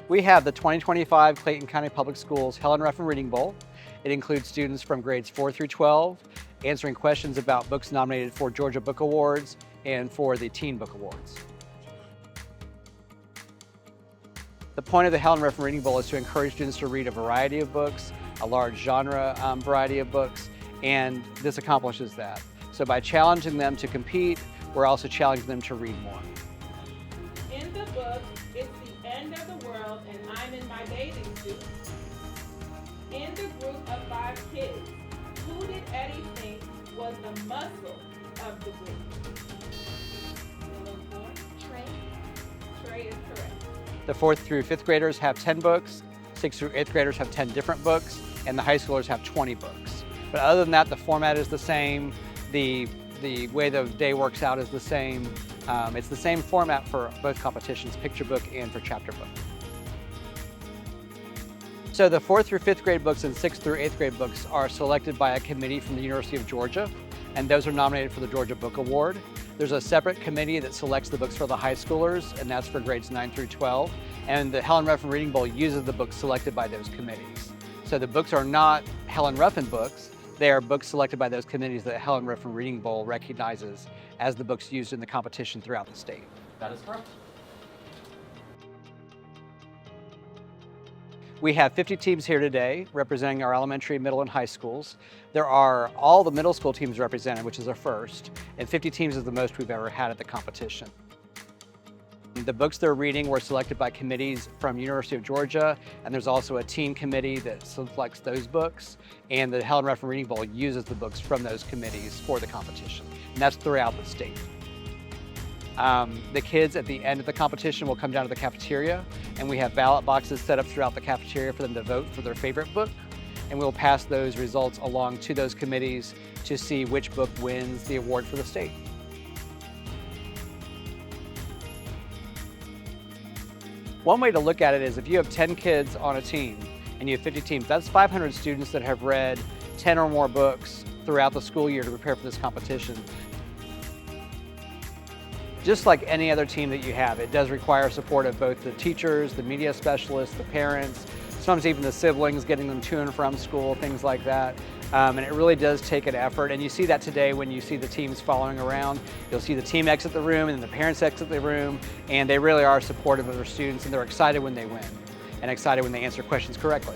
We have the 2025 Clayton County Public Schools Helen Ruffin Reading Bowl. It includes students from grades 4 through 12 answering questions about books nominated for Georgia Book Awards and for the Teen Book Awards. The point of the Helen Ruffin Reading Bowl is to encourage students to read a variety of books, a large genre variety of books, and this accomplishes that. So by challenging them to compete, we're also challenging them to read more. In the book, it's the end of the world and I'm in my bathing suit. In the group of 5 kids, who did Eddie think was the muscle of the group? Trey is correct. The 4th through 5th graders have 10 books, 6th through 8th graders have 10 different books, and the high schoolers have 20 books. But other than that, the format is the same, the way the day works out is the same. It's the same format for both competitions, picture book and for chapter book. So the 4th through 5th grade books and 6th through 8th grade books are selected by a committee from the University of Georgia, and those are nominated for the Georgia Book Award. There's a separate committee that selects the books for the high schoolers, and that's for grades 9 through 12. And the Helen Ruffin Reading Bowl uses the books selected by those committees. So the books are not Helen Ruffin books, they are books selected by those committees that Helen Ruffin Reading Bowl recognizes as the books used in the competition throughout the state. That is correct. We have 50 teams here today representing our elementary, middle, and high schools. There are all the middle school teams represented, which is a first, and 50 teams is the most we've ever had at the competition. The books they're reading were selected by committees from University of Georgia, and there's also a teen committee that selects those books, and the Helen Ruffin Reading Bowl uses the books from those committees for the competition, and that's throughout the state. The kids at the end of the competition will come down to the cafeteria, and we have ballot boxes set up throughout the cafeteria for them to vote for their favorite book, and we'll pass those results along to those committees to see which book wins the award for the state. One way to look at it is if you have 10 kids on a team and you have 50 teams, that's 500 students that have read 10 or more books throughout the school year to prepare for this competition. Just like any other team that you have, it does require support of both the teachers, the media specialists, the parents, sometimes even the siblings, getting them to and from school, things like that. And it really does take an effort, and you see that today when you see the teams following around. You'll see the team exit the room and the parents exit the room, and they really are supportive of their students, and they're excited when they win and excited when they answer questions correctly.